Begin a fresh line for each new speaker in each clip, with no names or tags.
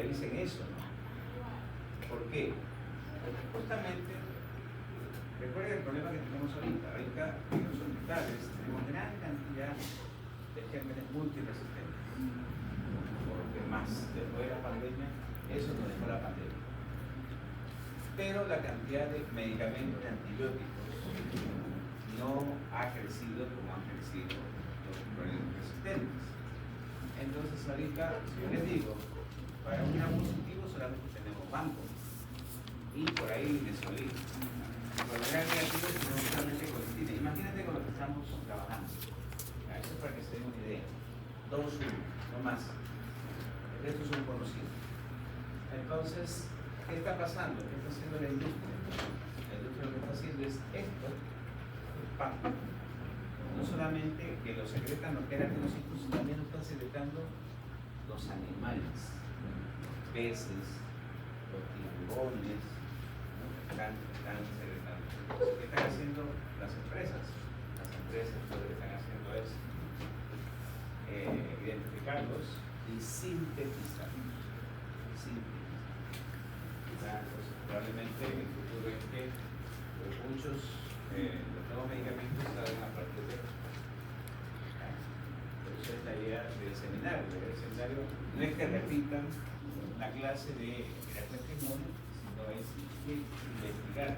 revisen eso, ¿no? ¿Por qué? Porque justamente, recuerden el problema que tenemos ahorita. Ahorita en los hospitales tenemos gran cantidad de gérmenes multiresistentes. Porque más, después de la pandemia, eso nos dejó la pandemia. Pero la cantidad de medicamentos de antibióticos no ha crecido como han crecido los organismos resistentes. Entonces ahorita, si yo les digo, para un gram positivo solamente tenemos banco y por ahí mesolín. Para el gram negativo tenemos solamente colectina. Imagínate con lo que estamos trabajando. Eso es para que se den una idea. 2, 1, no más. Estos son conocidos. Entonces, ¿qué está pasando? ¿Qué está haciendo la industria? La industria lo que está haciendo es esto, pacto. No solamente que lo secretan los queratinocitos, sino también lo están secretando los animales, los peces, los tiburones, ¿no? Están secretando. Entonces, ¿qué están haciendo las empresas? Las empresas lo que están haciendo es identificarlos y sintetizarlos. Pues, probablemente el futuro es que muchos los nuevos medicamentos salen a partir de esto. Por eso es la idea del seminario. La idea del seminario no es que repitan la clase de testimonio, sino es investigar.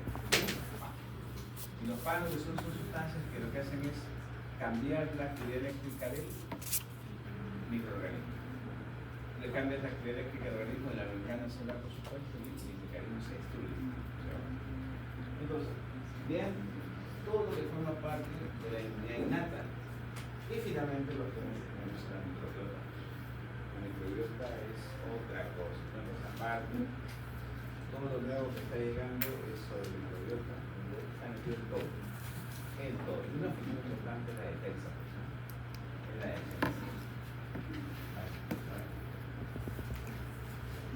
Y los panos son sustancias que lo que hacen es cambiar la actividad eléctrica del microorganismo. Le cambias la actividad eléctrica del organismo de la membrana celular, por supuesto, y el mecanismo se destruye. Entonces, vean todo lo que forma parte de la inmunidad innata y finalmente lo que tenemos en la microbiota. La microbiota es otra cosa, una cosa aparte. Todo lo nuevo que está llegando es sobre la microbiota, donde está metido en todo. En todo. Y una función importante es la defensa. Es la defensa.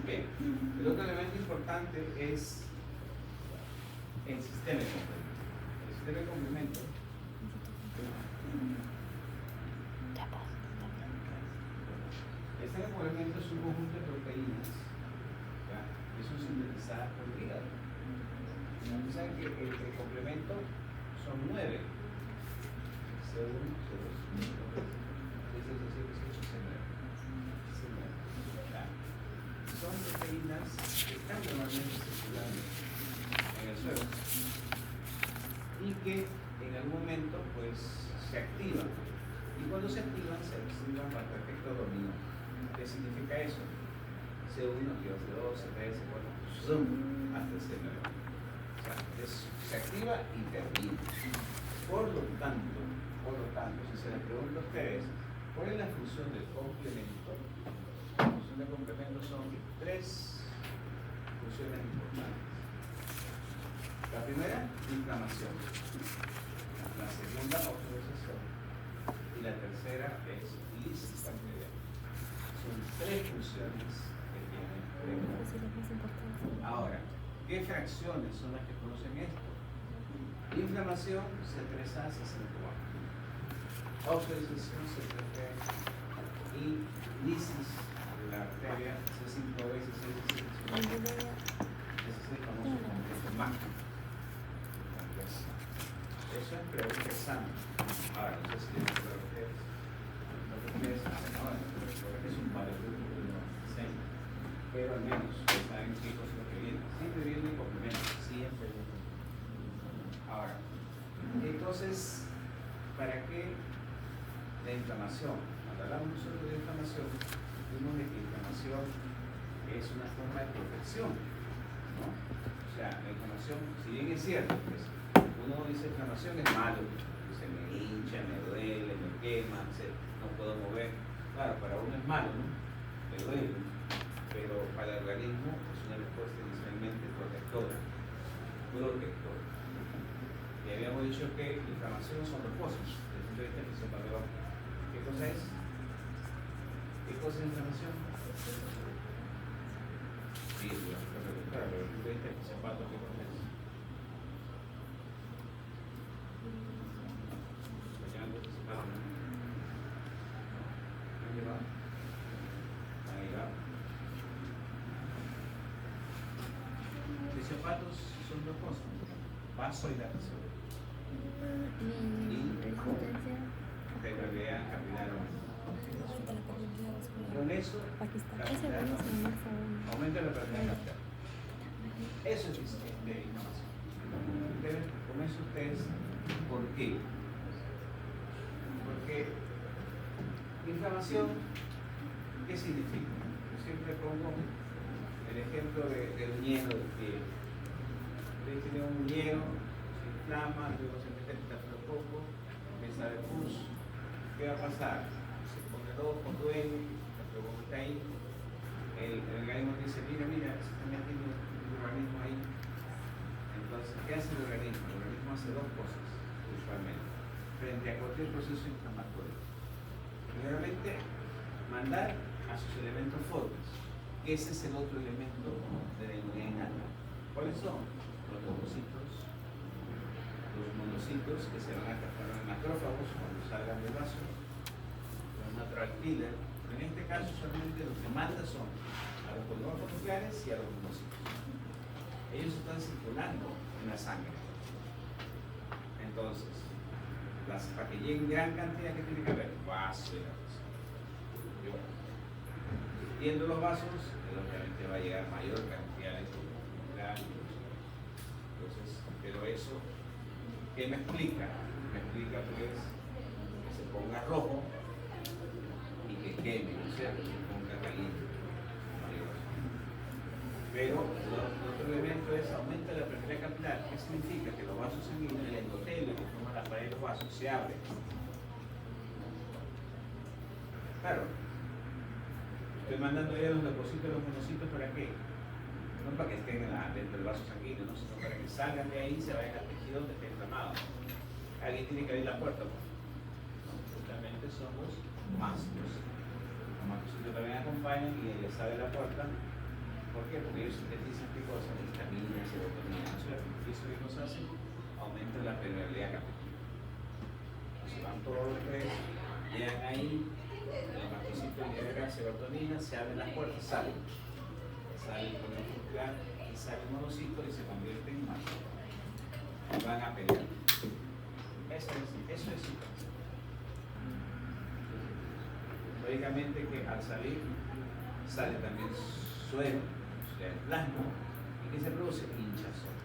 Bien, el otro elemento importante es el sistema de complemento. El sistema de complemento es un conjunto de proteínas, ¿ya? Que son sintetizadas por el hígado. Ustedes saben que el complemento son 9. C1, C2, C3, C4, C5, C9. Son proteínas que están normalmente circulando en el suelo y que en algún momento pues se activan, y cuando se activan bajo efecto dominó. ¿Qué significa eso? C1, C2, C3, C4, zoom, hasta C9. O sea, se activa y termina. Por lo tanto, si se les pregunta a ustedes cuál es la función del complemento, la función del complemento son 3 funciones importantes. La primera, inflamación. La segunda, oxidación. Y la tercera es lisis bacteriana. Son 3 funciones que tiene el complemento. Ahora, ¿qué fracciones son las que producen esto? Inflamación, C3A, C5A. Oxidación, C3B. Y lisis, la bacteria, C5B, C6, C6. Ese es el famoso complejo MAC. Eso es pregunta examen. Ahora, no sé si es lo que ustedes hacen ahora, es un par de grupos, no sé, pero al menos saben qué cosa es lo que viene. Siempre viene el complemento, siempre viene. Ahora, entonces, ¿para qué la inflamación? Cuando hablamos nosotros de inflamación, vimos de que la inflamación es una forma de protección, ¿no? O sea, la inflamación, si bien es cierto, pues, uno dice inflamación es malo, se me hincha, me duele, me quema, no puedo mover. Claro, para uno es malo, ¿no? Me duele, pero para el organismo es una respuesta inicialmente protectora. Y habíamos dicho que la inflamación son dos cosas, desde el punto de vista fisiopatológico. ¿Qué cosa es? ¿Qué cosa es inflamación? Sí, lo voy a preguntar, pero desde el punto de vista fisiopatológico, ¿qué cosa es? fisiopatос son dos cosas, vasodilatación
Y resistencia.
permeabilidad capilar. Con eso,
Ese bueno se llama sabón.
aumenta la permeabilidad capilar. Eso es inflamación. Con eso ustedes, ¿por qué? Porque inflamación, ¿qué significa? Yo siempre pongo el ejemplo del uñero del pie. Ustedes tienen un uñero, se inflama, luego se mete el estafilococo, empieza a haber pus. ¿Qué va a pasar? Se pone rojo, duele, luego está ahí. El organismo dice, mira, se está metiendo un organismo ahí. Entonces, ¿qué hace el organismo? El organismo hace dos cosas, usualmente, frente a cualquier proceso inflamatorio. Primeramente, mandar a sus elementos formes. Ese es el otro elemento de la inmunidad innata. ¿Cuáles son? Los monocitos que se van a transformar en macrófagos cuando salgan del vaso, los macroactiles. En este caso, solamente los que mandan son a los polímeros nucleares y a los monocitos. Ellos están circulando en la sangre. Entonces, para que lleguen gran cantidad, que tiene que haber vasodilatación. Viendo los vasos, obviamente va a llegar mayor cantidad de glándulos. Entonces, pero eso, ¿qué me explica? Me explica pues que se ponga rojo y que queme, o sea, que se ponga caliente. Pero el otro elemento es aumenta la permeabilidad capilar. ¿Qué significa? Que los vasos sanguíneos, el endotelio que forma la pared de los vasos, se abre. Claro, estoy mandando ya los depósitos de los monocitos, ¿para qué? No para que estén dentro del vaso sanguíneo, ¿no? Sino para que salgan de ahí y se vayan al tejido donde esté inflamado. Alguien tiene que abrir la puerta, ¿no? Justamente son los mastos. Los mastocitos también acompañan y les abre la puerta. ¿Por qué? Porque ellos sintetizan qué cosas, vitaminas, serotonina, ¿no es cierto? Y eso que nos hace, aumenta la permeabilidad capilar. Se van todos los tres, llegan ahí, el mastocito libera serotonina, se abren las puertas, sale el polímero nuclear y sale el monocito y se convierte en masto. Y van a pelear. Eso es situación. Lógicamente que al salir, sale también suero, el plasma, y que se produce hinchazón.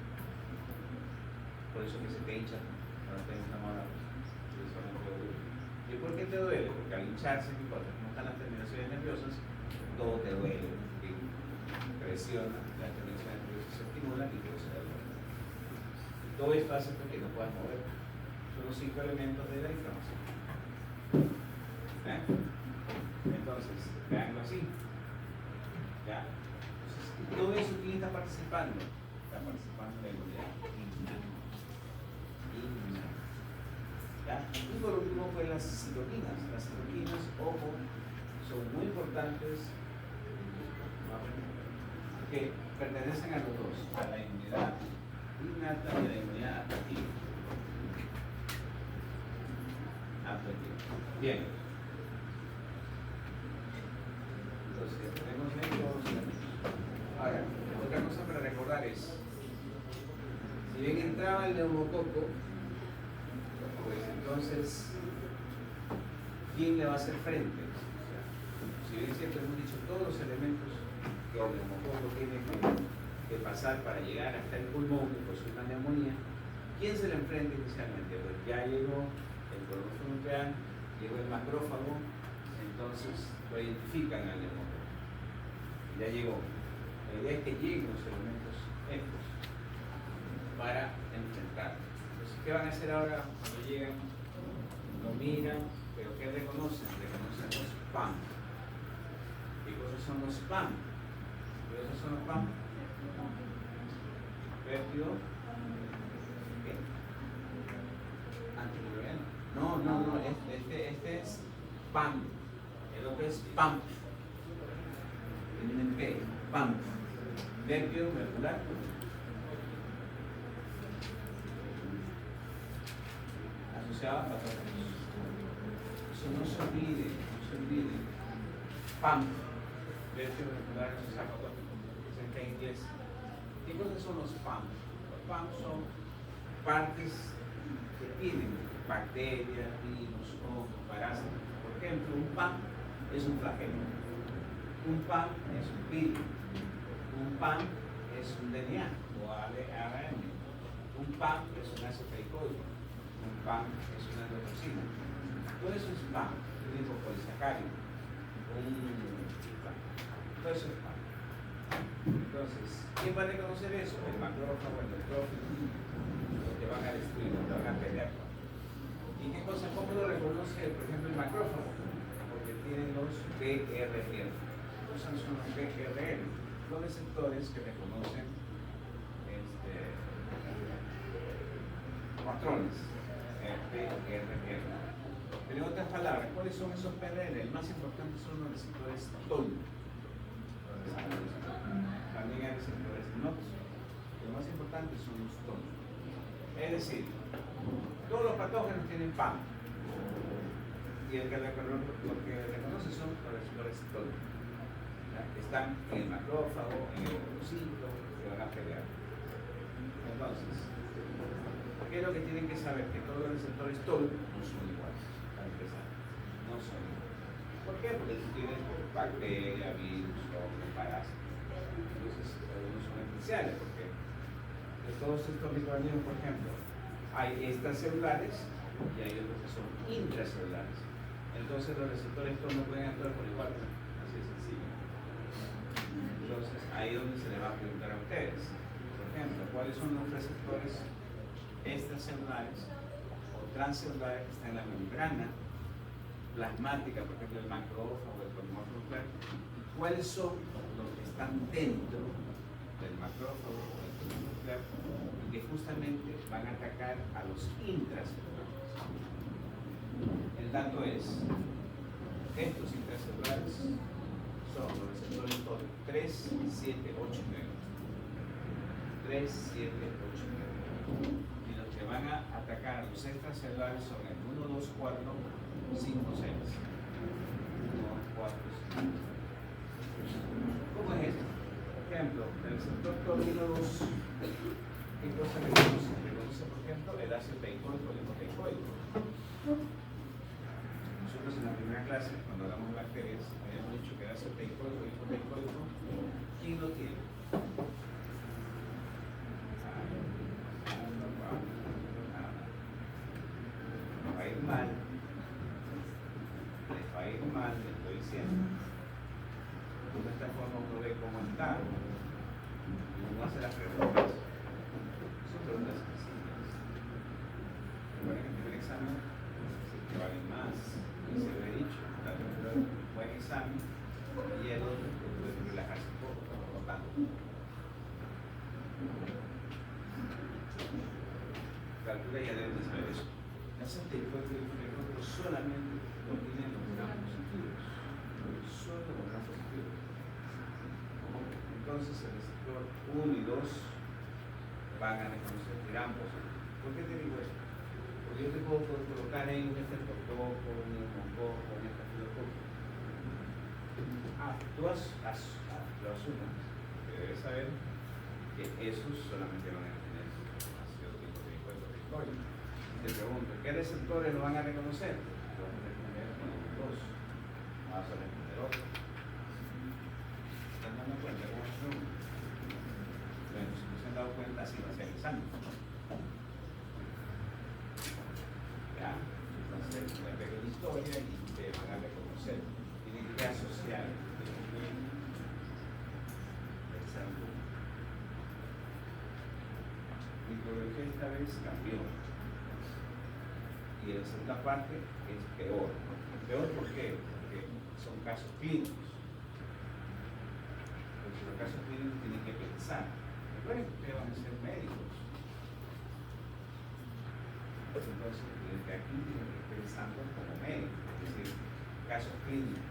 Por eso que se te hincha cuando te inflamado. ¿Y por qué te duele? Porque al hincharse, como están las terminaciones nerviosas, todo te duele, presiona, las terminaciones nerviosas se estimulan y todo se duele. Todo esto hace que no puedas mover. Son los 5 elementos de la inflamación. Entonces, veanlo así. ¿Ya? Todo eso, ¿quién está participando? Está participando en la inmunidad innata. ¿Ya? Y por último, pues las citoquinas. Las citoquinas, ojo, son muy importantes, que pertenecen a los dos, a la inmunidad innata y a la inmunidad adaptativa. Bien. Entonces, tenemos esto. Ahora, otra cosa para recordar es, si bien entraba el neumococo, pues entonces, ¿quién le va a hacer frente? O sea, si bien es cierto, hemos dicho todos los elementos que el neumococo tiene que pasar para llegar hasta el pulmón, que pues una neumonía, ¿quién se le enfrenta inicialmente? Pues ya llegó el polímero nuclear, llegó el macrófago, entonces lo identifican al neumococo. Ya llegó. La idea es que lleguen los elementos estos para enfrentar. Entonces, ¿qué van a hacer ahora cuando llegan? Lo miran, pero ¿qué reconocen? Reconocen los PAM. ¿Qué cosas son los PAM? ¿Qué cosas son los PAM? Vértigo. ¿Qué? Antimicrobiano. No, este es PAM. El otro es PAM. Tienen P, PAM. Vértigo mercular. Asociado a patógenos. Eso no se olvide, PAM. Vértigo mercular asociado a patógenos. Es en inglés. ¿Qué cosas son los PAM? Los PAM son partes que tienen bacterias, virus, hongos, parásitos. Por ejemplo, un PAM es un flagelo, un PAM es un virus, un PAM es un DNA o ARN, un PAM es un ácido feicoico, un PAM es una endotoxina. Todo eso es PAM, un liposacárido, todo eso es PAM. Entonces, ¿quién va a reconocer eso? El macrófago, el neutrófilo, los que van a destruir, los que van a pelear. ¿Y qué cosa? ¿Cómo lo reconoce, por ejemplo, el macrófago? Porque tienen los BRR. ¿Qué cosas son los BRR? Los receptores que reconocen patrones. BRR. Pero en otras palabras, ¿cuáles son esos PRR? El más importante son los receptores TOL. También hay receptores NOX. Lo más importante son los TOL. Es decir, todos los patógenos tienen PAM. Y el que lo que reconoce son los receptores TOL. Que están en el macrófago, en el leucocito, que van a pelear. Entonces, ¿qué es lo que tienen que saber? Que todos los receptores TOL no son iguales. Para empezar, no son iguales. ¿Por qué? Porque tú tienes bacteria, virus, hongos, parásitos. Entonces, algunos son especiales, porque de todos estos microorganismos, por ejemplo, hay extracelulares y hay otros que son intracelulares. Entonces, los receptores TOL no pueden actuar por igual. Así de sencillo. Entonces, ahí es donde se les va a preguntar a ustedes. Por ejemplo, ¿cuáles son los receptores extracelulares o transcelulares que están en la membrana plasmática, por ejemplo, el macrófago, el polímorfo nuclear? ¿Cuáles son los que están dentro del macrófago o del polímorfo nuclear y que justamente van a atacar a los intracelulares? El dato es, estos intracelulares son los receptores TOL 3, 7, 8 y 9. 3, 7, 8 y 9. Y los que van a atacar a los extracelulares son el 1, 2, 4, 5, 6. 1, 2, 4, 5. ¿Cómo es esto? Por ejemplo, el receptor TOL 1, 2, ¿qué cosa reconoce? Reconoce, por ejemplo, el ácido teicoico, el hemoteicoico. Nosotros en la primera clase, cuando hablamos de bacterias, habíamos dicho que el ácido teicoico y el hemoteicoico, ¿quién lo tiene? Va a ir mal, les va a ir mal, les estoy diciendo. De esta forma uno ve cómo está, y uno hace las preguntas. Son preguntas sencillas. Recuerden que el primer examen es el que vale más, y se lo he dicho, darle un buen examen, y el otro puede relajarse un poco, pero no tanto. La altura ya deben de saber eso. El ácido teicoico solamente lo tienen los gramos positivos. Solo los gramos positivos. Entonces el receptor 1 y 2 van a reconocer gran positivo. ¿Por qué te digo esto? Porque yo te puedo colocar ahí un estreptococo, un neumococo, un estafilococo. Tú asumas que debes saber que esos solamente van a tener ácido teicoico. Te pregunto, ¿qué receptores lo van a reconocer? Vamos a responder con los dos. Vamos a responder otro. ¿Están dando cuenta cómo es uno? Bueno, si no se han dado cuenta, así va a ser el examen. Ya, entonces, una pequeña historia y te van a reconocer. Tienen que asociar el examen. Microbiología esta vez cambió. Y la segunda parte es peor. ¿Peor por qué? Porque son casos clínicos. Porque los casos clínicos tienen que pensar. Recuerden que ustedes van a ser médicos. Entonces, desde aquí tienen que ir pensando como médicos, es decir, casos clínicos.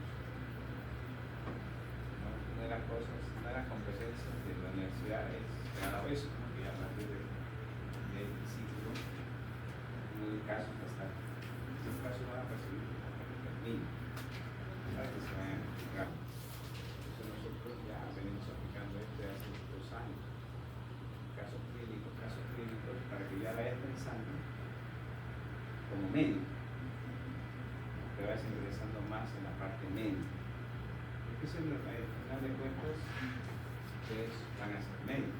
¿No? Una de las cosas, una de las competencias de la universidad es cada vez, que a partir del principio, en casos hasta los casos van a percibir el niño para que se vayan a aplicar. Entonces nosotros ya venimos aplicando hace 2 años. ingresando como medio, te vas ingresando más en la parte media. Porque eso, al final de cuentas, ustedes van a ser médicos.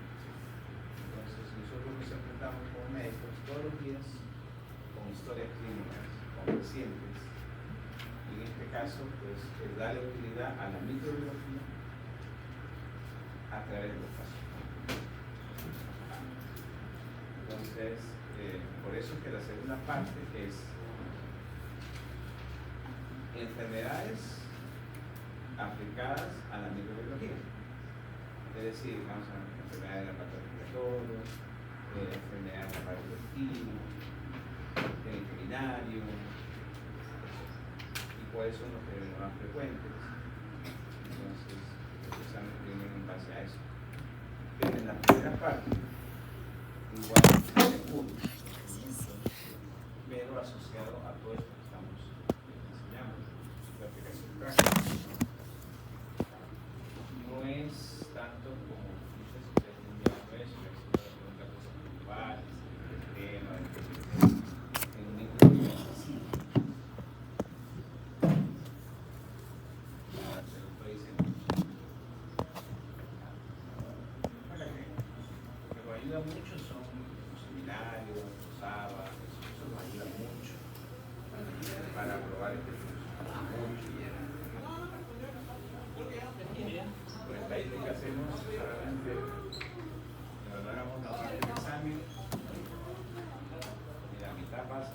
Entonces, nosotros nos enfrentamos como médicos todos los días con historias clínicas, con pacientes, y en este caso, pues, darle utilidad a la microbiología a través de los casos. Entonces, por eso es que la segunda parte es enfermedades aplicadas a la microbiología. Es decir, vamos a ver enfermedades del aparato respiratorio, enfermedades del aparato intestino, del urinario, y cuáles son los más frecuentes. Entonces, los exámenes vienen en base a eso. Pero en la primera parte, igual que en la segunda, pero asociado a todo esto que estamos enseñando, la aplicación práctica. No es tanto como muchas ustedes han llevado eso, que es una cosa global, el tema, en un entorno así. Se lo estoy diciendo. Lo que nos ayuda mucho son los seminarios, los sábados, eso nos ayuda mucho para probar este curso. Por estadística que hacemos, solamente evaluáramos la parte del examen y la mitad pasa.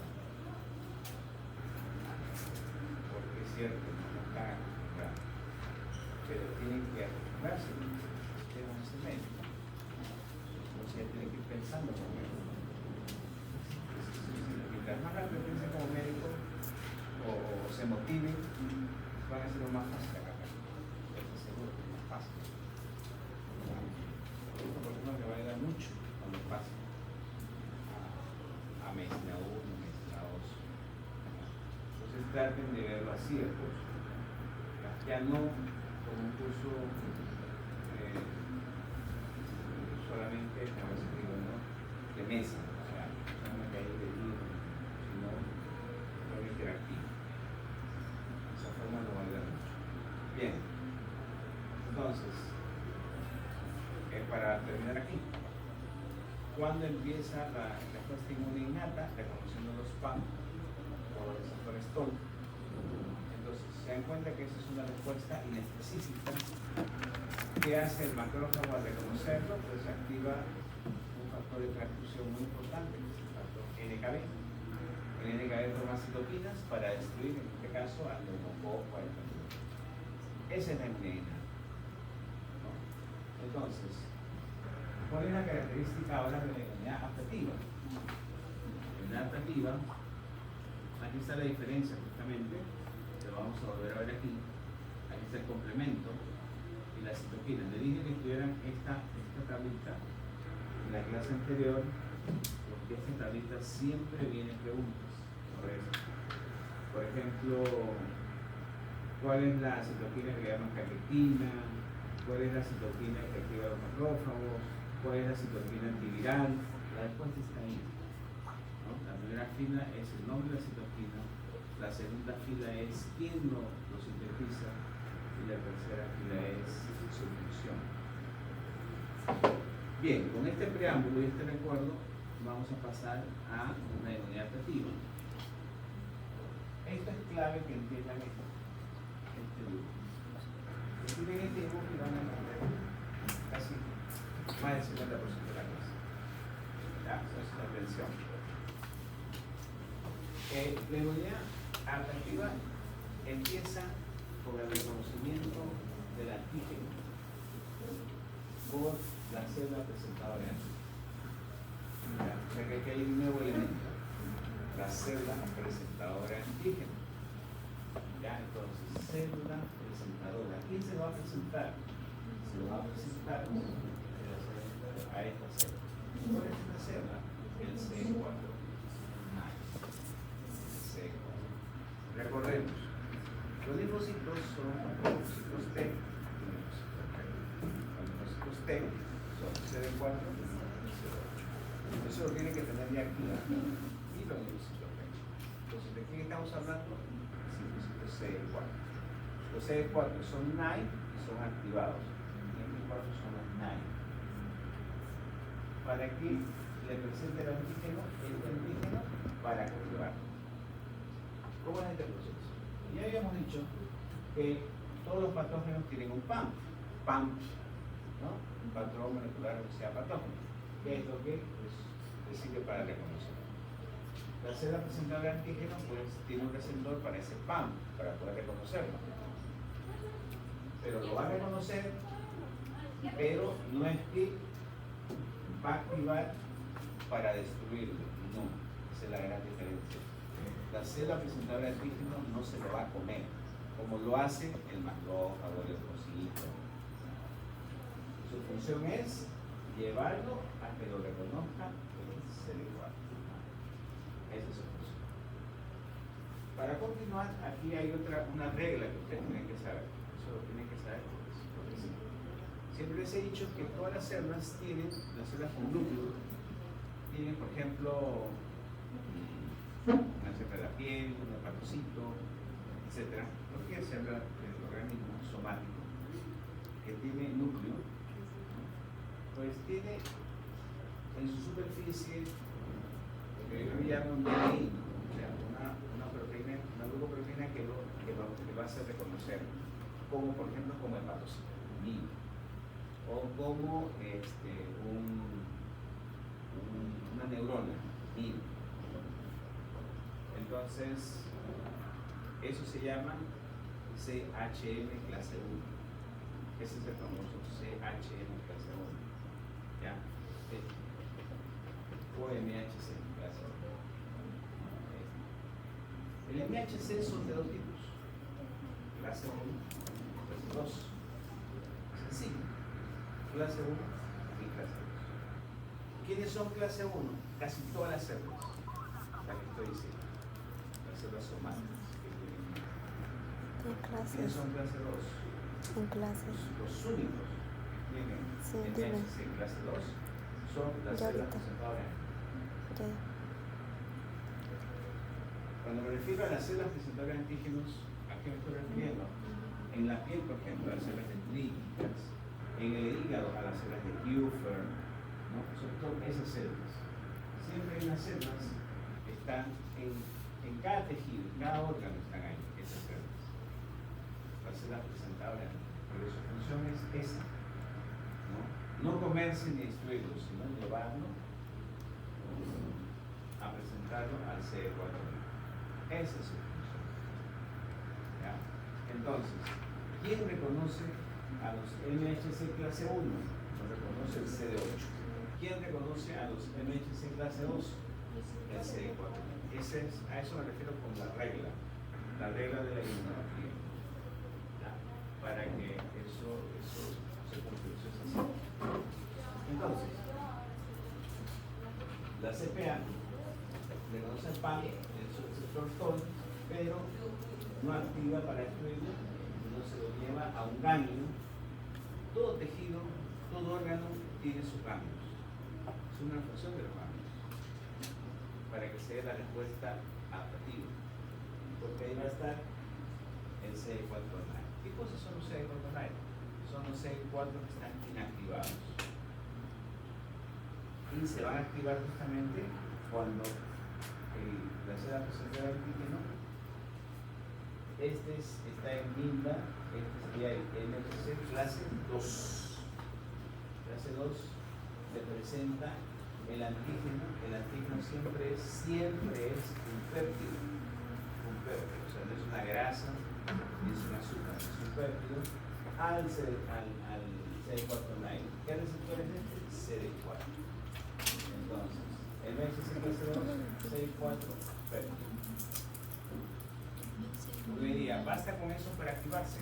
Porque es cierto, no están acostumbrados, pero tienen que acostumbrarse a ese médico. Entonces ya tienen que ir pensando como médico. Mientras más rápido piensen como médico o se motiven, van a ser lo más fácil acá. Seguro que es más fácil. Por eso me va a ayudar mucho cuando pase a medicina 1, medicina 2. Entonces traten de verlo así el curso. Ya no como un curso solamente, como se digo, ¿no? De mesa, o sea, solamente ahí de libro, sino muy interactivo. De esa forma lo va a ayudar mucho. Bien. Entonces, para terminar aquí, ¿cuándo empieza la respuesta inmune innata? Reconociendo los PAM o los receptores TOL. Entonces, se dan cuenta que esa es una respuesta inespecífica. ¿Qué hace el macrófago al reconocerlo? Pues activa un factor de transcripción muy importante, que es el factor NKB. El NKB toma citoquinas para destruir, en este caso, al neumococo, al virus. Esa es la inmunidad innata. Entonces, ¿cuál es la característica ahora de la inmunidad adaptativa? La inmunidad adaptativa, aquí está la diferencia justamente, lo vamos a volver a ver aquí. Aquí está el complemento y la citoquina. Le dije que tuvieran esta tablita en la clase anterior, porque esta tablita siempre viene preguntas. Por ejemplo, ¿cuál es la citoquina que llaman catequina? ¿Cuál es la citoquina que activa los macrófagos? ¿Cuál es la citoquina antiviral? La respuesta está ahí, ¿no? La primera fila es el nombre de la citoquina, la segunda fila es quién lo sintetiza y la tercera fila es su función. Bien, con este preámbulo y este recuerdo vamos a pasar a una inmunidad adaptativa. Esto es clave que entiendan este grupo. Si ven este dibujo y van a entender casi más del 50% de la clase. Ya, eso es la atención. La inmunidad adaptativa empieza por el reconocimiento del antígeno por la célula presentadora de antígeno. O sea que aquí hay un nuevo elemento, la célula presentadora de antígeno. Ya, entonces, célula presentadora. ¿Quién se lo va a presentar? Se lo va a presentar a esta célula. ¿Cuál es esta célula? El C4. Recordemos, los linfocitos son linfocitos T. Los linfocitos T son CD4 y CD8. Entonces Entonces lo tiene que tener ya activado y lo necesito. Entonces, ¿de quién estamos hablando? Los CD4. Los CD4 son NINE y son activados. Y MP4 son los NINE. Para que le presente el antígeno para activarlo. ¿Cómo es este proceso? Ya habíamos dicho que todos los patógenos tienen un PAM, ¿no? Un patrón molecular asociado a patógeno, que es lo que pues, le sirve para reconocer. La célula presentadora de antígeno pues tiene un receptor para ese PAM, para poder reconocerlo. Pero lo va a reconocer, pero no es que va a activar para destruirlo, no, esa es la gran diferencia. La célula presentadora de antígeno no se lo va a comer, como lo hace el macrófago, el leucocito. Su función es llevarlo a que lo reconozca el CD4. Esa es su función. Para continuar, aquí hay una regla que ustedes tienen que saber. Eso lo tienen que saber porque sí. Siempre les he dicho que todas las células tienen, las células con núcleo, tienen, por ejemplo, una célula de la piel, un hepatocito, etc. Cualquier célula del organismo somático que tiene núcleo, pues tiene en su superficie lo que yo llamo un DNI, o sea, una proteína, una glucoproteína que lo va a hacer reconocer, como por ejemplo como hepatocito, o como una neurona, Entonces, eso se llama CHM clase 1. Ese es el famoso CHM clase 1. ¿Ya? O MHC clase 1. El MHC son de dos tipos. Clase 1 y clase 2. Sencillo. Clase 1 y clase 2. ¿Quiénes son clase 1? Casi todas las células. La que estoy diciendo. Las células somáticas. ¿Quiénes son clase 2?
En clases.
Los únicos que tienen MHC clase 2 son las células presentadoras. Cuando me refiero a las células presentadoras de antígenos, ¿a qué me estoy refiriendo? En la piel, por ejemplo, a las células dendríticas, en el hígado a las células de Kupffer, ¿no? Son esas células. Siempre hay unas células que están en cada tejido, en cada órgano están ahí, esas células. Las células presentadoras, pero su función es esa, no comerse ni destruirlo, sino llevarlo a presentarlo al CD4. Esa es su función. ¿Ya? Entonces, ¿quién reconoce a los MHC clase 1? Lo reconoce el CD8. ¿Quién reconoce a los MHC clase 2? El CD4. A eso me refiero con la regla de la inmunología. ¿Ya? Para que eso se cumpla, eso es así. Entonces, la CPA reconoce el PAM, el receptor TOL, pero no activa para destruirlo, no se lo lleva a un ganglio. Todo tejido, todo órgano tiene sus ganglios. Es una función de los ganglios para que se dé la respuesta adaptativa, porque ahí va a estar el CD4 9. ¿Qué cosas son los CD4 9? Son los CD4 que están inactivados y se van a activar justamente cuando la célula presentadora de antígeno, está en linda, sería el MHC clase 2. Clase 2 representa el antígeno. El antígeno siempre es un péptido. O sea, no es una grasa, ni es un azúcar, es un péptido al CD4-9. ¿Qué receptor es este? CD4. Entonces, el MHC clase 2, CD4, péptido. Yo diría, ¿basta con eso para activarse?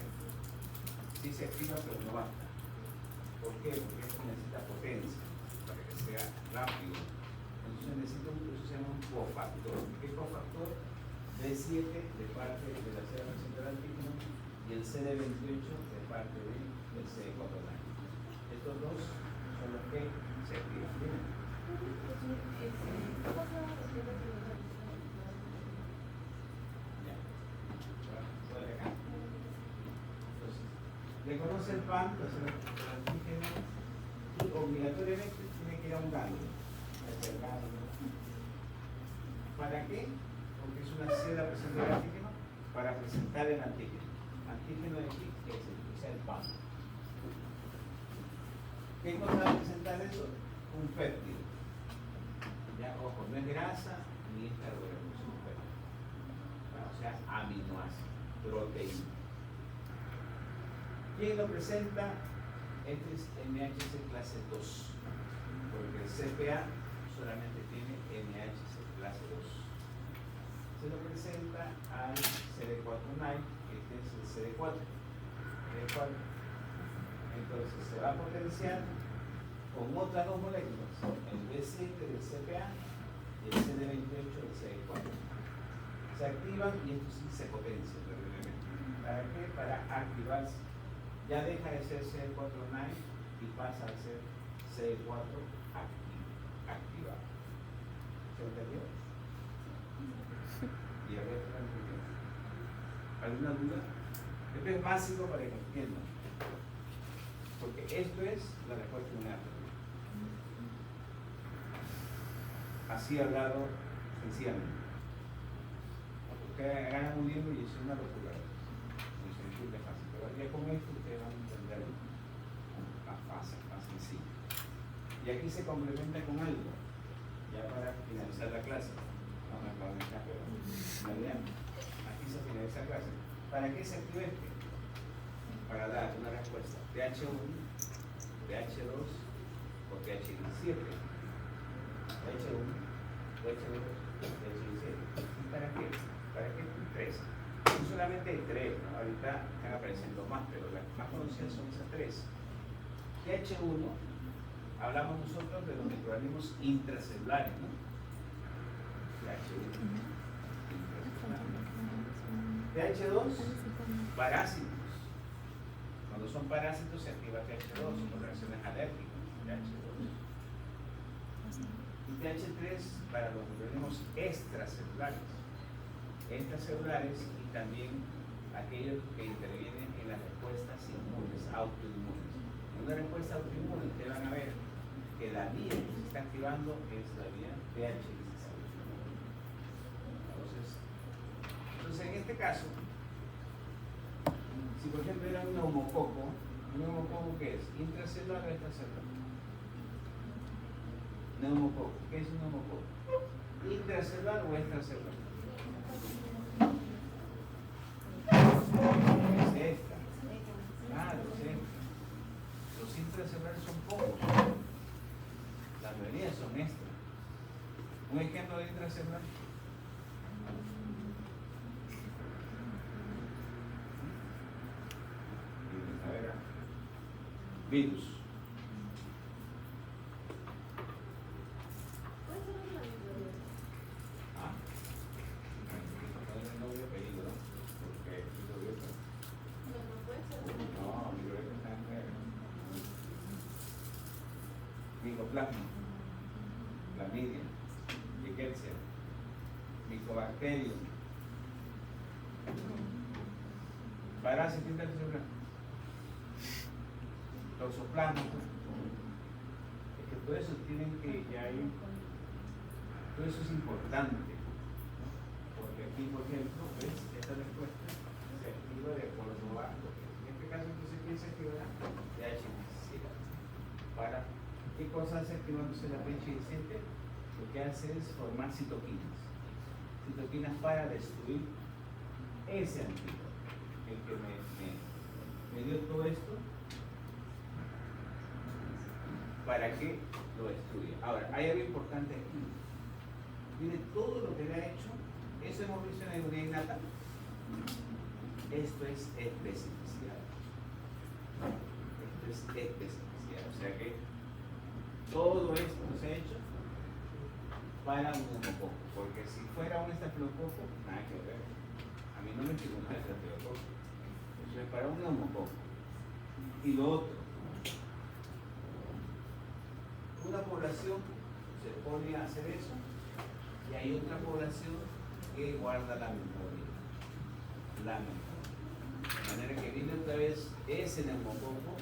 Sí se activa, pero no basta. ¿Por qué? Porque esto necesita potencia para que sea rápido. Entonces necesita un proceso que se llama un cofactor. ¿Qué cofactor? D7 de parte de la célula presentadora de antígeno y el CD28 de parte del CD4. Estos dos son los que se activan. Entonces el PAM, el antígeno, y obligatoriamente tiene que ir a un ganglio. ¿Para qué? Porque es una seda presente del antígeno para presentar el antígeno. Antígeno de aquí es el PAM. ¿Qué cosa va a presentar eso? Un péptido. Ya, ojo, no es grasa ni es carbohidrato, es un péptido. O sea, aminoácido, proteína. ¿Quién lo presenta? Este es MHC clase 2, porque el CPA solamente tiene MHC clase 2. Se lo presenta al CD4-9, este es el CD4. Entonces se va a potenciar con otras dos moléculas, el B7 del CPA y el CD28 del CD4. Se activan y esto sí se potencia terriblemente. ¿Para qué? Para activarse. Ya deja de ser CD4-9 y pasa a ser CD4 activado. ¿Se entendió? Y el resto no entendió. ¿Alguna duda? Esto es básico para que entiendan. Porque esto es la respuesta inmediata. Así hablado sencillamente. Ustedes ganan un libro y es una locura. Muy sencillo, fácil. Pero ya con esto ustedes van a entender más fácil, más sencillo. Y aquí se complementa con algo, ya para finalizar la clase. No me aplauden acá, pero aquí se finaliza la clase. ¿Para qué se activa este? Para dar una respuesta pH1, pH2 o pH7. pH1, pH2, pH7. ¿Y para qué? ¿Para qué? 3. No solamente hay 3, ¿no? Ahorita están apareciendo más, pero las más conocidas son esas 3. pH1, hablamos nosotros de los microorganismos intracelulares, ¿no? pH1, intracelular. pH2, parásitos. Cuando son parásitos se activa pH2 por reacciones alérgicas, pH2. Y pH3 para los microorganismos extracelulares. Extracelulares y también aquellos que intervienen en las respuestas inmunes, autoinmunes. En una respuesta autoinmune ustedes van a ver que la vía que se está activando es la vía pH16. Entonces en este caso, si por ejemplo era un neumococo ¿qué es? ¿Intracelular o extracelular? Neumococo, ¿qué es un neumococo? ¿Intracelular o extracelular? Es extra. Claro, es extra. Los intracelulares son pocos. La mayoría son extra. Un ejemplo de intracelular. Virus. No voy a pedir, ¿no? Porque no, microbiota está en negro. Micoplasma, clamidia, rickettsia, micobacterium, parásito intercelular. Toxoplasma, es que todo eso tienen que ya ir, todo eso es importante, ¿no? Porque aquí, por ejemplo, ¿ves? Esta respuesta se activa de acuerdo a lo que en este caso entonces ¿quién se activará? pH17. ¿Para qué cosa hace activándose la pH17? Lo que hace es formar citoquinas. Citoquinas para destruir ese antídoto, el que me dio todo esto. Para que lo destruya. Ahora, hay algo importante aquí. Mire, todo lo que le ha hecho, eso hemos visto en la inmunidad innata. Esto es especificidad. Esto es especificidad. O sea que todo esto se ha hecho para un neumococo. Porque si fuera un estafilococo, nada que ver. A mí no me pregunta el estafilococo. Eso es para un neumococo. Y lo otro, una población se pone a hacer eso y hay otra población que guarda la memoria. La manera que viene otra vez ese neumococo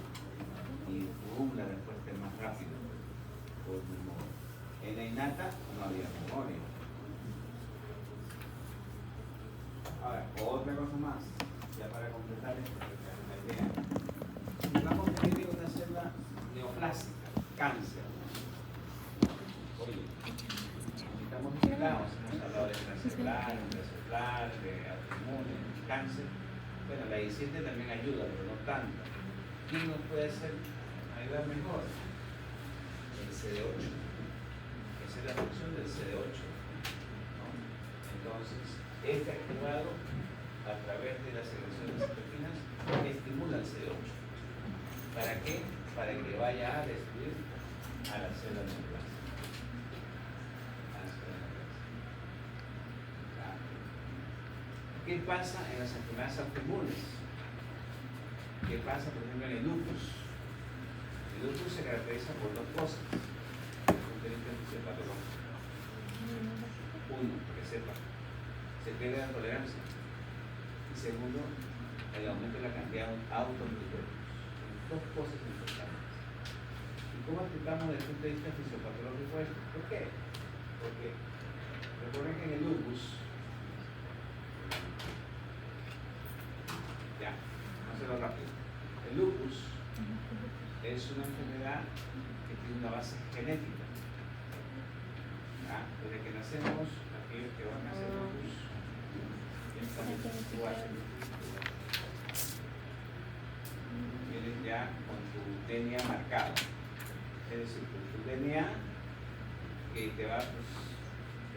y la respuesta es más rápida por memoria. En la innata no había memoria. Ahora, otra cosa más, ya para completar la idea. Digamos que tiene una célula neoplástica, cáncer. Oye, estamos vigilados, hemos hablado de transcelular, de autoinmune, cáncer. Bueno, la I7 también ayuda, pero no tanto. ¿Quién nos puede ayudar mejor? El CD8. Esa es la función del CD8. ¿No? Entonces, este activado a través de la secreción de citoquinas estimula el CD8. ¿Para qué? Para que vaya a destruir a la célula neoplástica. ¿Qué pasa en las enfermedades autoinmunes? ¿Qué pasa, por ejemplo, en el lupus? El lupus se caracteriza por dos cosas. Un delito patológico. Uno, que sepa, se pierde la tolerancia. Y segundo, el aumento de la cantidad de autoanticuerpos. Dos cosas importantes. ¿Y cómo explicamos desde el punto de vista fisiopatológico esto? ¿Por qué? Porque recuerden que en el lupus, ya, vamos a hacerlo rápido. El lupus es una enfermedad que tiene una base genética. ¿Ya? Desde que nacemos, aquellos que van a hacer lupus vienen ya con tu DNA marcado. Es decir, tu DNA que te va, pues,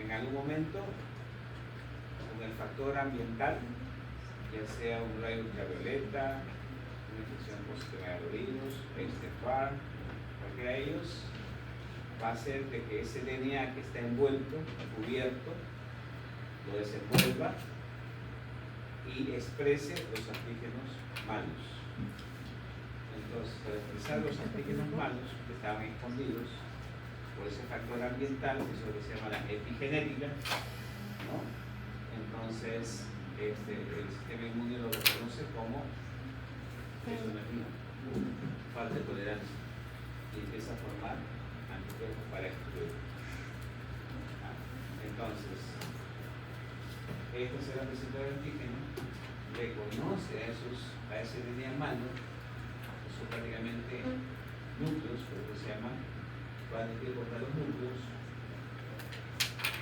en algún momento, con el factor ambiental, ya sea un rayo ultravioleta, una infección por citomegalovirius, extempar, cualquiera de ellos, va a hacer de que ese DNA que está envuelto, cubierto, lo desenvuelva y exprese los antígenos malos. Entonces, para expresar los antígenos malos que estaban escondidos por ese factor ambiental, que es lo que se llama la epigenética, ¿no? Entonces, el sistema inmune lo reconoce como eso no es mío, falta de tolerancia, y empieza a formar anticuerpos para excluir. Entonces, este será receptor de antígeno, reconoce a ese DNA malo, que son prácticamente núcleos, por lo que se llaman, van a cortar los núcleos,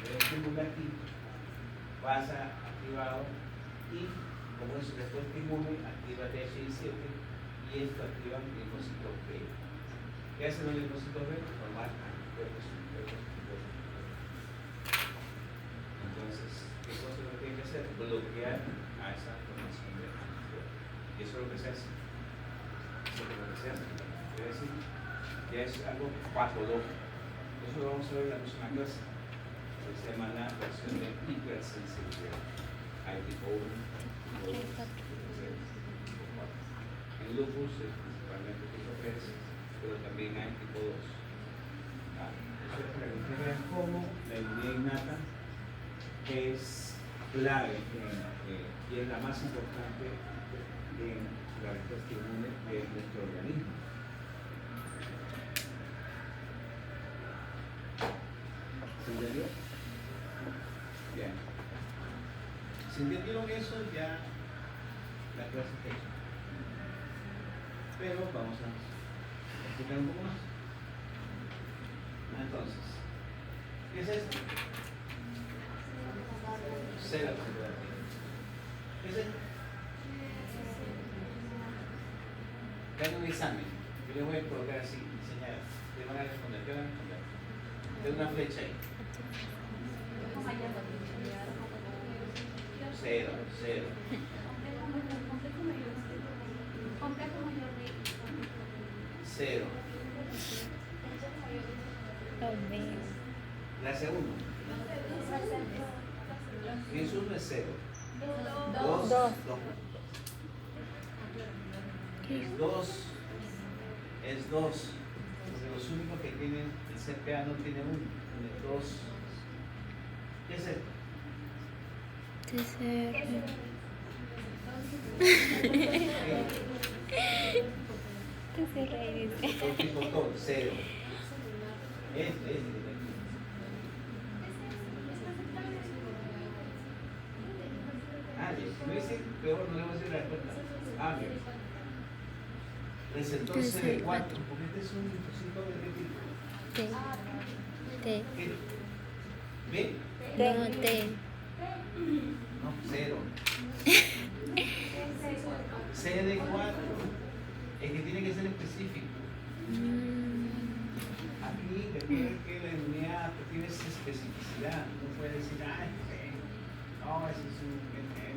lo estimula aquí, pasa activado y como es respuesta inmune, activa THI7 y esto activa linfocitos B. ¿Qué hacen los linfocitos B? Formar anticuerpos. Entonces, ¿qué cosa es lo que tiene que hacer? Bloquear a esa formación de anticuerpos. Y eso es lo que se hace. Eso es lo que se hace. Es decir, ya es algo patológico. Eso lo vamos a ver en la próxima clase. Se llama la versión de hipersensibilidad. Hay tipo 1, 2, 3, 4. En lupus es principalmente tipo 3, pero también hay tipo 2. Eso es para que ustedes vean cómo la inmunidad innata es clave y es la más importante en la respuesta inmune de nuestro organismo. ¿Se entendió? Bien. Si entendieron eso, ya la clase está hecha. Pero vamos a explicar un poco más. Entonces, ¿qué es esto? Célula psicoactiva. ¿Qué es esto? Hagan un examen. Yo les voy a colocar así, señalar. ¿Qué van a responder? ¿Qué van a responder? Tengo una flecha ahí. Cero. Cero. La segunda. Si es uno es cero. Dos. Es dos. Porque los únicos que tienen el CPA no tiene uno, tiene dos. ¿Qué es esto?
¿Qué se reír?
Tipo todo, cero. Si me dice peor, no le voy a decir la respuesta. Bien. Receptor CD4, porque este es un linfocito de qué tipo.
T.
¿B?
No, T.
No, cero. CD4. Es que tiene que ser específico. Aquí recuerden que la inmunidad tiene esa especificidad. No puede decir, no, ese es un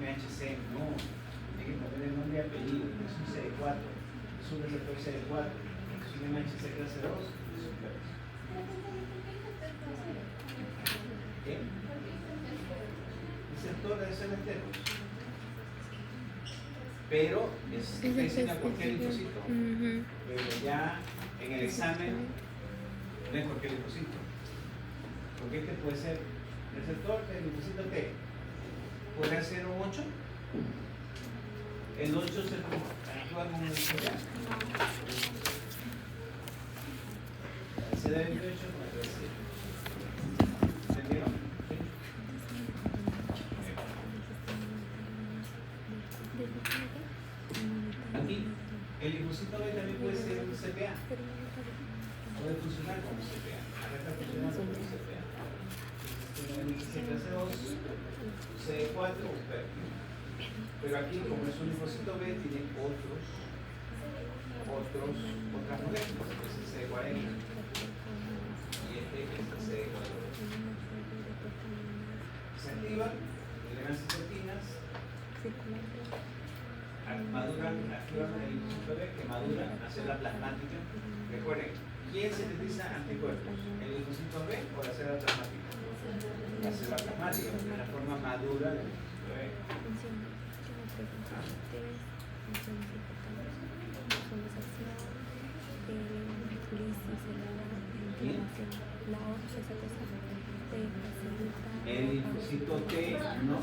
MHC. No. Tiene que poner el nombre y apellido. Es un CD4. Es un receptor CD4. Es un MHC clase 2. Es un PERS. ¿Qué? Receptor de ser enteros. Pero te enseña cualquier linfocito. Pero ya en el examen no es cualquier linfocito. Porque este puede ser receptor del linfocito T. Puede ser un 8. El 8 se actúa como un linfocito. El CD28 puede ser. ¿Entendieron? Aquí, el linfocito B también puede ser un CPA. Puede funcionar como CPA. Acá está funcionando como CPA. CPA2, CD4 o PER. Pero aquí, como es un linfocito B, tiene otras moléculas. Este es el CD40 y este es el CD4. Se activan, liberan citoquinas, activan el linfocito B que madura la célula plasmática. Recuerden, ¿quién sintetiza anticuerpos? ¿El linfocito B o la célula plasmática? La célula plasmática, porque es la forma madura del linfocito B. El linfocito T, ¿no?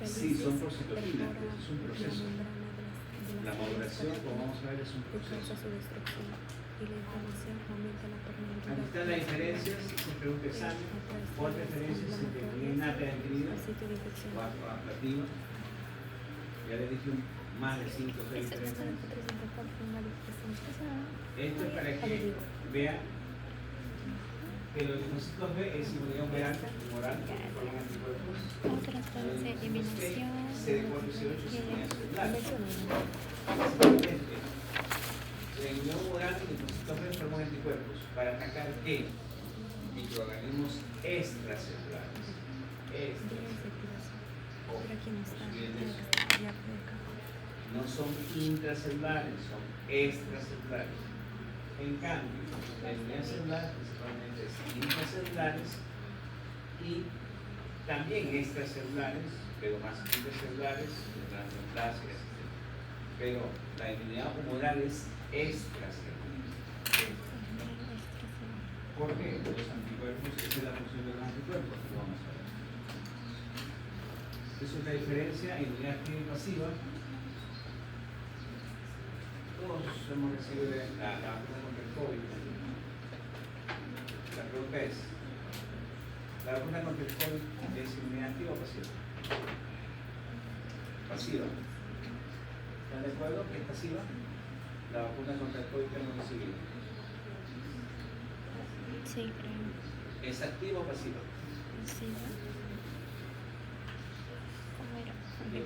Sí, son por citoquinas, es un proceso. La maduración, como vamos a ver, es un proceso. Aquí están las diferencias, se pregunta examen, por diferencias entre innata y adquirida, o adaptativa. Ya les dije más de 5 o 6 diferencias. Esto es para que vean que los linfocitos B es inmunidad humoral, forman anticuerpos. CD418 es inmunidad celular. Simplemente, la inmunidad humoral y linfocitos B forman anticuerpos para atacar ¿qué? Microorganismos extracelulares. No son intracelulares, son extracelulares. En cambio, la inmunidad celular principalmente es intracelulares y también extracelulares, pero más intracelulares, transneoplasias, etc. Pero la inmunidad humoral es extracelular. ¿Por qué? Los anticuerpos, esa es la función de los anticuerpos, lo vamos a ver. Esa es la diferencia en inmunidad activa y pasiva. Todos hemos recibido la vacuna contra el COVID. La pregunta es, ¿la vacuna contra el COVID es inmunidad activa o pasiva? Pasiva. ¿Están de acuerdo que es pasiva? La vacuna contra el COVID que hemos recibido.
Sí, creo.
¿Es activa o pasiva?
Pasiva. ¿Cómo era?
Bien.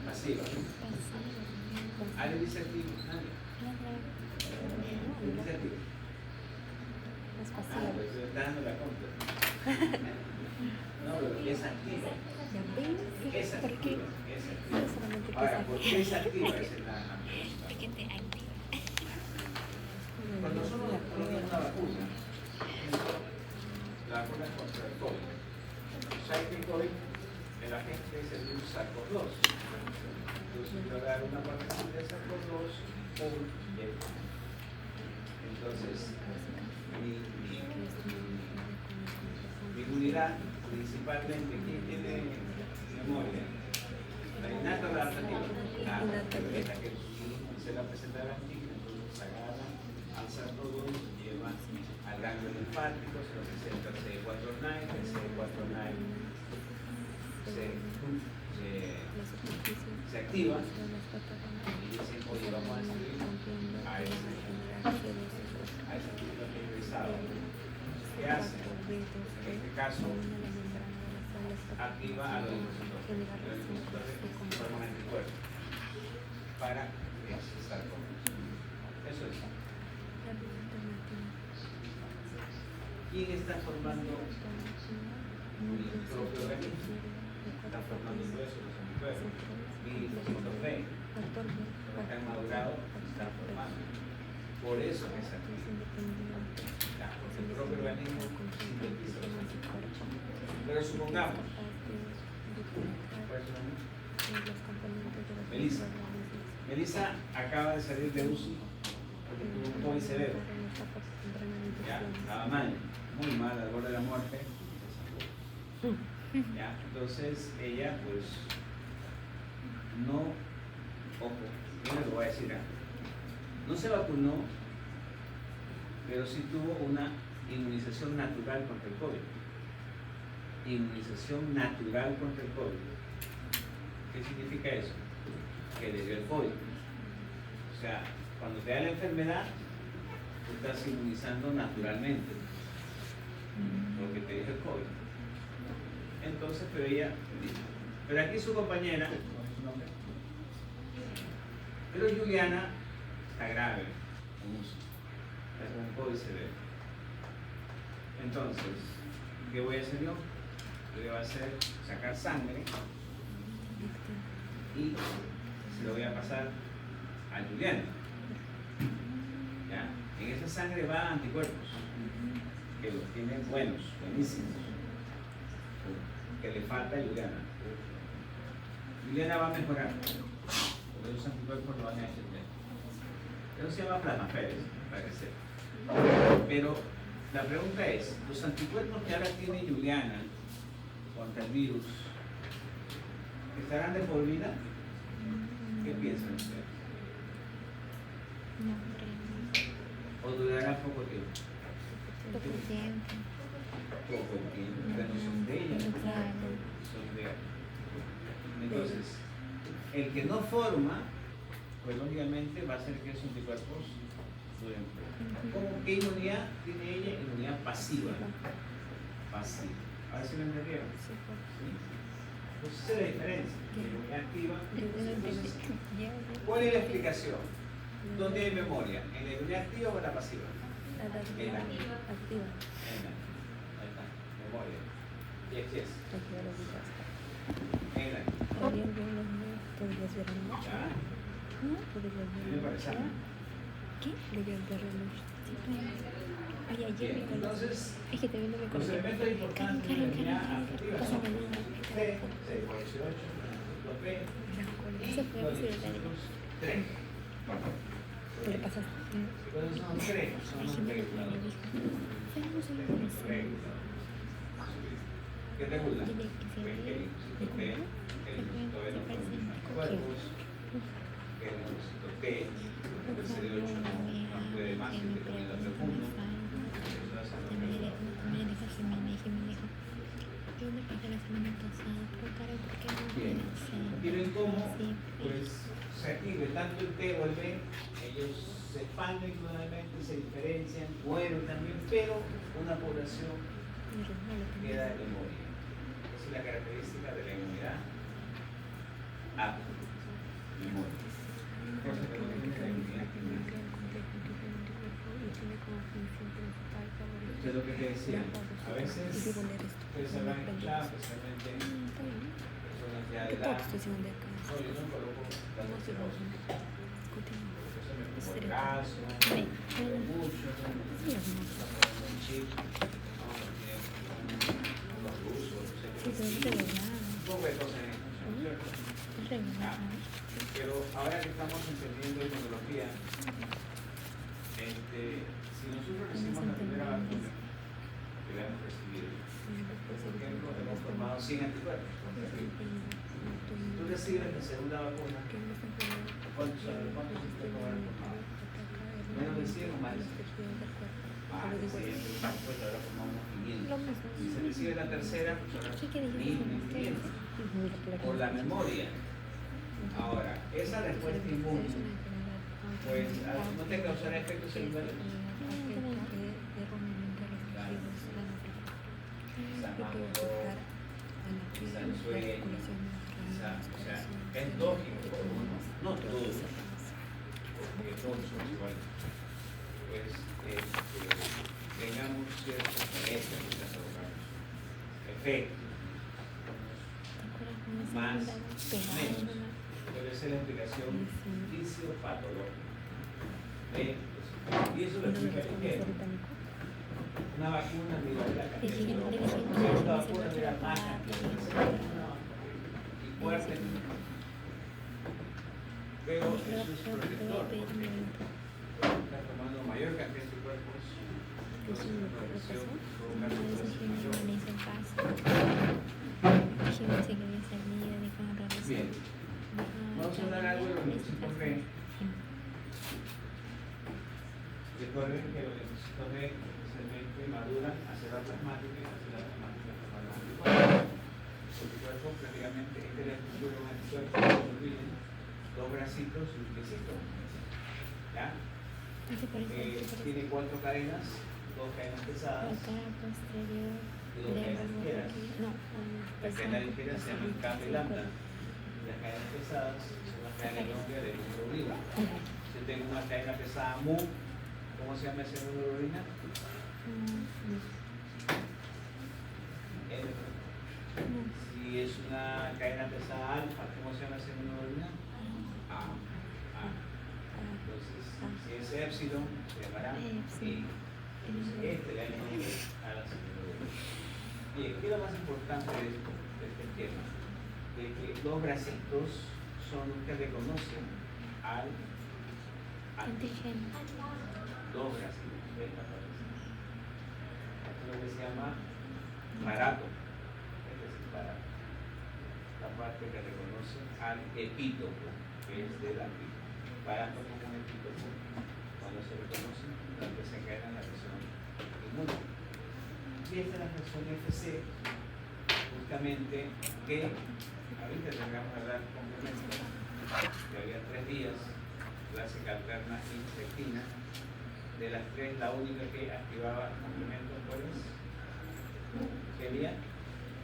Pasiva. ¿Alguien dice activo? Nadie. ¿Quién dice activo?
Es pasiva.
Pues me está dando la contra. No, pero es activa. Es activa. Es activa. Ahora, ¿por qué es activa? Esa es la pregunta. Cuando nosotros ponemos una vacuna, la vacuna contra el COVID, ¿sabe que el COVID, el agente es el virus SARS-CoV-2? Entonces, yo voy a dar una partecita de SARS-CoV-2 por el Entonces, mi unidad principalmente, ¿quién tiene memoria? La innata o la adaptativa. La adaptativa, que se la presenta a la antigua, entonces se agarra, alza todo, lleva al ganglio linfático, se lo presenta al C4-9, el C4-9 se activa y dice, oye, vamos a escribir a ese tipo de pesado. ¿Qué hace? En este caso, activa a los linfocitos. Los linfocitos forman anticuerpos para estar con eso es. ¿Quién está formando mi propio organismo? Está formando todo eso, los anticuerpos. Mi linfocitos B, cuando están madurados, están formando. Por eso es aquí. El propio organismo sintetiza los anticuerpos. Pero supongamos, Melissa acaba de salir de UCI porque tuvo un COVID severo. Ya, estaba mal, muy mal, al borde de la muerte. Ya, entonces ella pues no, ojo, yo lo voy a decir, no se vacunó, pero sí tuvo una inmunización natural contra el COVID. Inmunización natural contra el COVID. ¿Qué significa eso? Que le dio el COVID. O sea, cuando te da la enfermedad, tú estás inmunizando naturalmente porque te dio el COVID. Entonces, pero aquí su compañera, ¿cuál es su nombre? Pero Juliana está grave, con COVID severo. Entonces, ¿qué voy a hacer yo? Lo que voy a hacer es sacar sangre y se lo voy a pasar a Juliana. ¿Ya? En esa sangre va anticuerpos, que los tienen buenos, buenísimos, que le falta a Juliana. Juliana va a mejorar, porque los anticuerpos lo van a defender. Eso se llama plasmaferes, para que sepa. Pero la pregunta es, los anticuerpos que ahora tiene Juliana contra el virus, ¿estarán de por vida? ¿Qué piensan ustedes?
No creo.
¿O durará poco tiempo?
Poco tiempo.
Poco tiempo, pero no son de ella. Son de ella. Entonces, el que no forma, pues lógicamente va a ser que esos anticuerpos duren poco. ¿Qué inmunidad tiene ella? Inmunidad pasiva. Pasiva. A ver si lo entendieron.
Sí.
Pues esa es la diferencia. Inmunidad activa. Entonces, ¿cuál es la explicación? ¿Dónde hay memoria? ¿En la inmunidad activa o en la pasiva? En la activa. Ahí está. Memoria. Y aquí es. En la. ¿Ya? ¿Qué me parece?
¿Qué? Ay, ayer me conocí.
Entonces,
Es que también no me
los
conocí.
elementos importantes de la inmunidad activa son
Pásame
los
una.
T, C18, los P y
Eso fue
los
así de la
linfocitos 3.
¿Qué le pasa?
Entonces son 3, son
Ay,
los
que me
reguladores.
dijo.
¿Qué te gusta?
Dile que se
Pues que el linfocito T, el linfocito B no produce anticuerpos, que el linfocito T, el CD8 no puede más que te comiendo profundo. Eso hace lo que lo bien. Y ven cómo, pues, se active tanto el T o el B, ellos se expanden clonalmente, se diferencian, mueren también, pero una población queda de memoria. Esa es la característica de la inmunidad a memoria. Cosa que no tiene la inmunidad. Esto es lo que te decía. A veces, ustedes habrán escuchado, especialmente personas ya de edad. No, yo no coloco las dos cosas. Eso me pongo el brazo, mucho, un chip, los rusos, un poco de cosas en eso, ¿cierto? Pero ahora que estamos entendiendo inmunología, si nosotros recibimos la primera vacuna que la hemos recibido, por ejemplo, hemos formado 100 anticuerpos. Tú recibes la segunda vacuna, ¿cuántos se te van a formar? ¿Menos de 100 o más de 100? Más de 100, pues ahora formamos 500. Si se recibe la tercera, pues ahora 1.500. Por la memoria. Ahora, esa respuesta inmune, pues no te causará efectos secundarios. Quizás más dolor, quizás el sueño, quizás, o sea, es lógico, no todos, porque todos somos iguales, pues tengamos ciertas carencias, ciertas efectos, más, menos, puede ser la explicación fisiopatológica. Y eso lo explica el ligero. Una vacuna, mira, la cantidad, una vacuna, mira, más y fuerte, pero eso es protector, está tomando mayor cantidad de cuerpos, entonces la protección provoca una mayor. Bien, vamos a hablar algo de los linfocitos B. Recuerden que los linfocitos B especialmente maduran a células plasmáticas y a células plasmáticas forman los anticuerpos. Los anticuerpos prácticamente este es la estructura de un anticuerpo, dos bracitos y un piecito. ¿Ya? Tiene 4 cadenas, 2 cadenas pesadas y 2 cadenas ligeras. Las cadenas ligeras se llaman capa y lambda. Las cadenas pesadas son las cadenas de hemoglobina. Si tengo una cadena pesada mu, ¿cómo se llama esa hemoglobina? Si es una cadena pesada alfa, ¿cómo se llama esa hemoglobina? A. Entonces, si es épsilon, se llamará E. Entonces, esta es la hemoglobina a las hemoglobina. Bien, ¿qué es lo más importante de este esquema? De que los bracitos son los que reconocen al antígeno. Dos bracitos, esta parte. Esto es lo que se llama barato. Este es el barato. La parte que reconoce al epítopo, que es del antígeno. Barato como un epítopo. Cuando se reconoce, donde se encarga la reacción inmune. Y esta es la reacción FC, justamente que ahorita tengamos que hablar complemento, que había 3 días, clásica alterna insectina. De las 3, la única que activaba complementos, ¿cuál es? ¿Qué día?
Es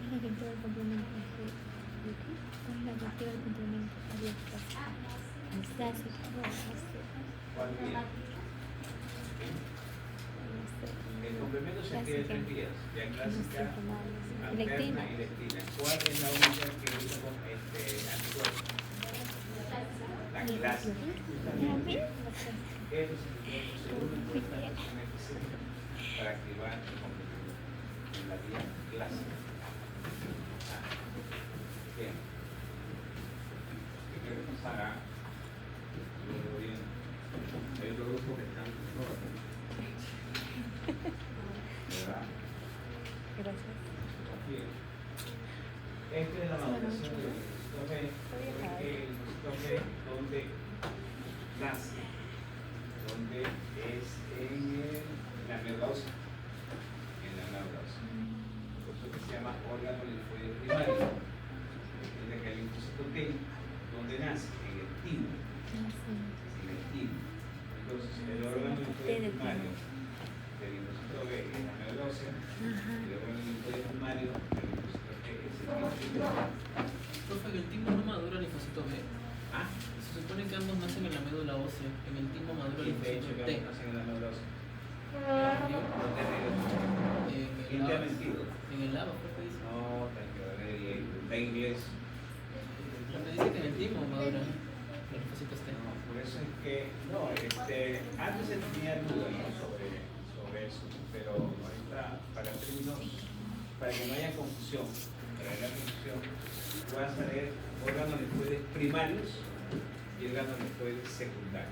la que activa el complemento. ¿Cuál es la que activa el complemento?
¿Cuál día? El complemento se activa en 3 días, ya clásica, alterna y lectina. ¿Cuál es la única que usa con anticuerpos? La clásica. Eso es el segundo importante para activar el complemento en la vía clásica. Bien. ¿Qué pasará? Bien. Hay otro grupo que están mejor. ¿Verdad?
Gracias.
Bien. Esta es la maduración del linfocito B, porque el linfocito B, donde nace, donde es en la neurosa. En la neurosa. Por eso que se llama órgano linfoide primario. Entiende que el linfocito T, ¿dónde nace? En el timo. En el timo. Entonces, el órgano linfoide primario del linfocito B es la neurosa, y el órgano linfoide primario del linfocito T es el timo.
Profe, que el timo no madura el linfocito B.
¿Ah?
Se supone que ambos nacen en la médula ósea. En el timo madura el
Y de hecho,
linfocito
que
T.
nacen en la neurosa.
¿Yo?
No te digo. ¿Quién te ha mentido?
En el lava, profe, dice.
No, tranquilo, está en inglés.
Me dice que en el timo madura el linfocito T.
No, por eso es que, no, antes se tenía dudas, ¿no? sobre eso, pero ahorita, para términos, para que no haya confusión, para que no haya confusión, tú vas a leer órganos linfoides primarios y órganos linfoides secundarios.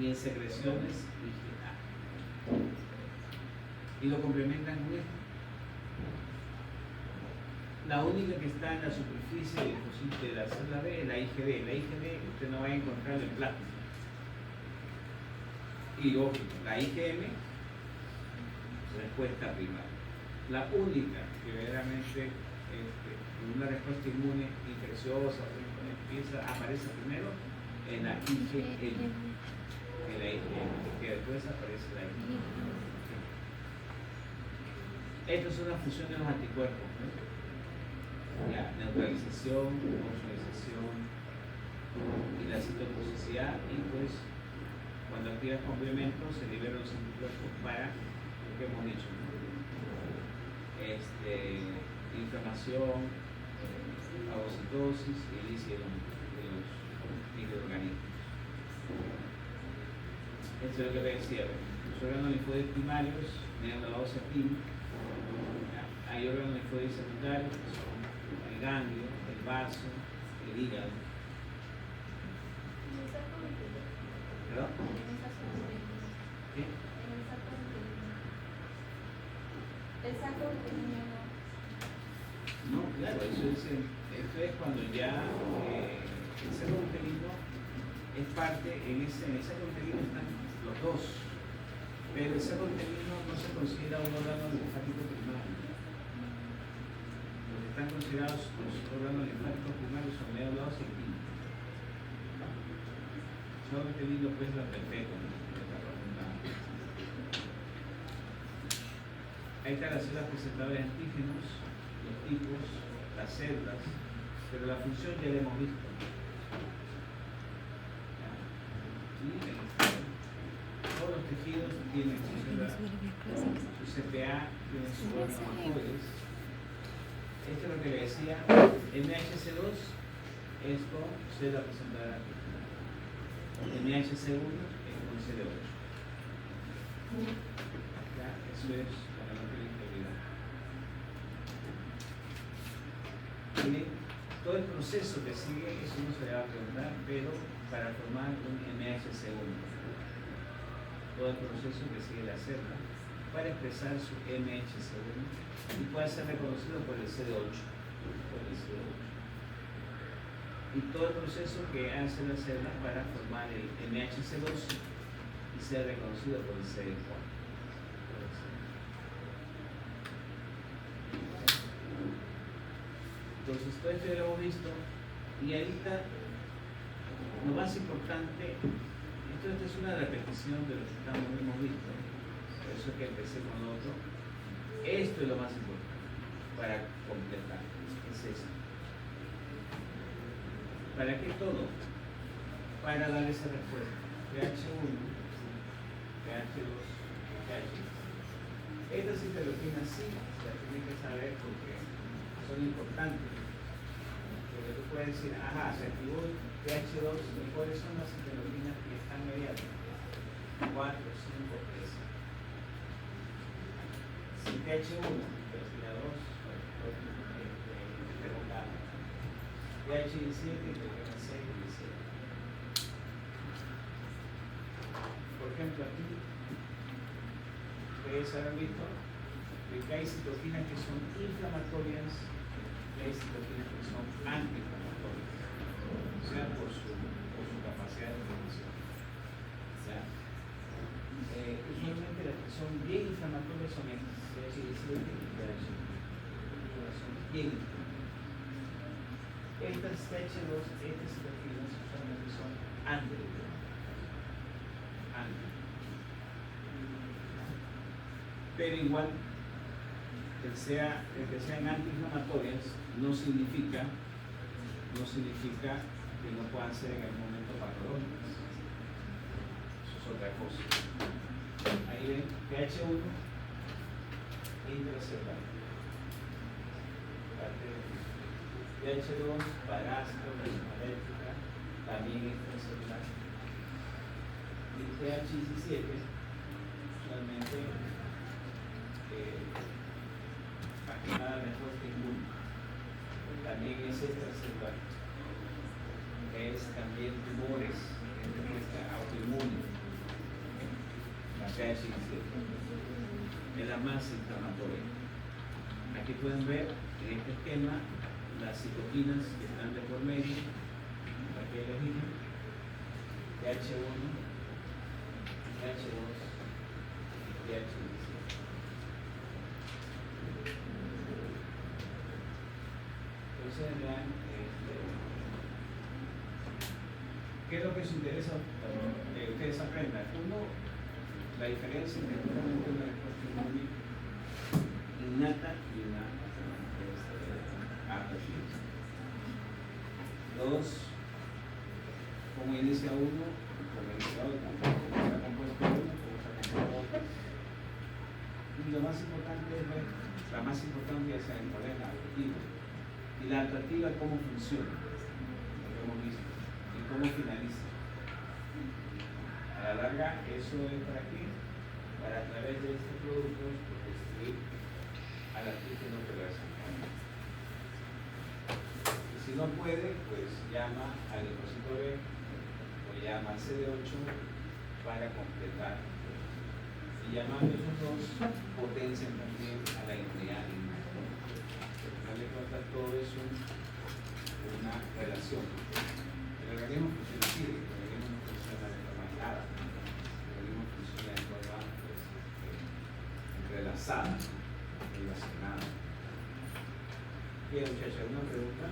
y en secreciones IgA. Y lo complementan con esto. La única que está en la superficie de la célula B es la IgD. La IgD usted no va a encontrar en plasma. Y lógico, la IgM, respuesta primaria. La única que verdaderamente una respuesta inmune infecciosa aparece primero en la IgM, en la IgM, que después aparece la IgM. Estas son las funciones de los anticuerpos, ¿no? Ya, neutralización, neutralización y la citotoxicidad, y pues cuando activas complementos se liberan los anticuerpos para lo que hemos dicho, ¿no? Inflamación, fagocitosis y inicio de los microorganismos. Esto es lo que le decía, los órganos linfoides primarios, mediante la ósea PIM, hay órganos linfoides secundarios que son el ganglio, el vaso, el hígado. ¿Perdón? ¿Qué? No, claro, eso es cuando ya el saco uterino es parte, en el saco uterino están los dos, pero el saco uterino no se considera un órgano linfático primario. Los que están considerados los órganos linfáticos primarios son médula ósea y pino. Saco uterino pues la perpetua, ¿no? Ahí están las células presentadoras de antígenos, los tipos, las células, pero la función ya la hemos visto. Todos los tejidos tienen su CPA, tienen sus organocores. Esto es lo que le decía, MHC2 es con célula presentadora de antígenos. MHC1 es con CD8. Eso es para no tener integridad. Todo el proceso que sigue, eso no se le va a preguntar, pero para formar un MHC1. Todo el proceso que sigue la célula para expresar su MHC1 y puede ser reconocido por el CD8. Y todo el proceso que hace la célula para formar el MHC2 y ser reconocido por el CD4. Entonces, todo esto ya lo hemos visto, y ahorita lo más importante, esto es una repetición de lo que hemos visto, por eso es que empecé con lo otro. Esto es lo más importante para completar, es esto. ¿Para qué todo? Para dar esa respuesta. pH1, pH2, pH. Estas interleuquinas sí, las tienen que saber porque son importantes. Porque tú puedes decir, ajá, se activó el pH2, ¿y cuáles son las interleuquinas que están mediadas? 4, 5, 3. Si pH1, interleuquina 2, interrogada. pH17, interleuquina 6 y 17. Por ejemplo, aquí, ustedes habrán visto que hay citoquinas que son inflamatorias y hay citoquinas que son antiinflamatorias, o sea, por su capacidad de inflamación. Usualmente las que son bien inflamatorias son estas, pH17 y pH, son bien inflamatorias. Estas pH2, estas citoquinas usualmente son antiinflamatorias. Pero igual, que sean antiinflamatorias no significa que no puedan ser en el momento patológicas. Eso es otra cosa. Ahí ven, pH1 intracelular. pH2, parásito, presión alérgica, también intracelular. Y pH17, usualmente nada respuesta inmune, también es extracelular, es también tumores, es respuesta autoinmune. TH17. Es la más inflamatoria. Aquí pueden ver en este esquema las citoquinas que están de por medio, para que elegimos TH1, TH2 y TH17. Entonces vean, ¿qué es lo que les interesa que ustedes aprendan? Uno, la diferencia entre una respuesta inmune innata y una adaptativa. Dos, cómo inicia uno y cómo inicia otro, cómo está compuesto uno, cómo está compuesto otro. Y lo más importante es ver, la más importante es saber cuál es la adaptativa. Y la adaptativa, cómo funciona, lo que hemos visto, y cómo finaliza. A la larga, eso es para qué? Para a través de estos productos destruir a la no relacionada. Y si no puede, pues llama al linfocito B o llama al CD8 para completar. Y llamando esos dos, potencian también a la inmunidad innata. Al final de cuentas, todo es una relación. El organismo funciona así, el organismo no funciona de forma aislada, el organismo funciona de forma entrelazada, relacionada. Bien, muchachos, ¿alguna pregunta?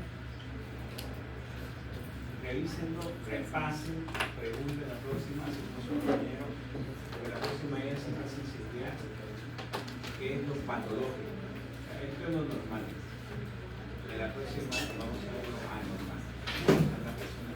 Revísenlo, repasen, pregunten la próxima, si no son compañeros, porque la próxima es la sensibilidad, que es lo patológico. O sea, esto es lo normal. En la próxima vamos a ver lo anormal. La persona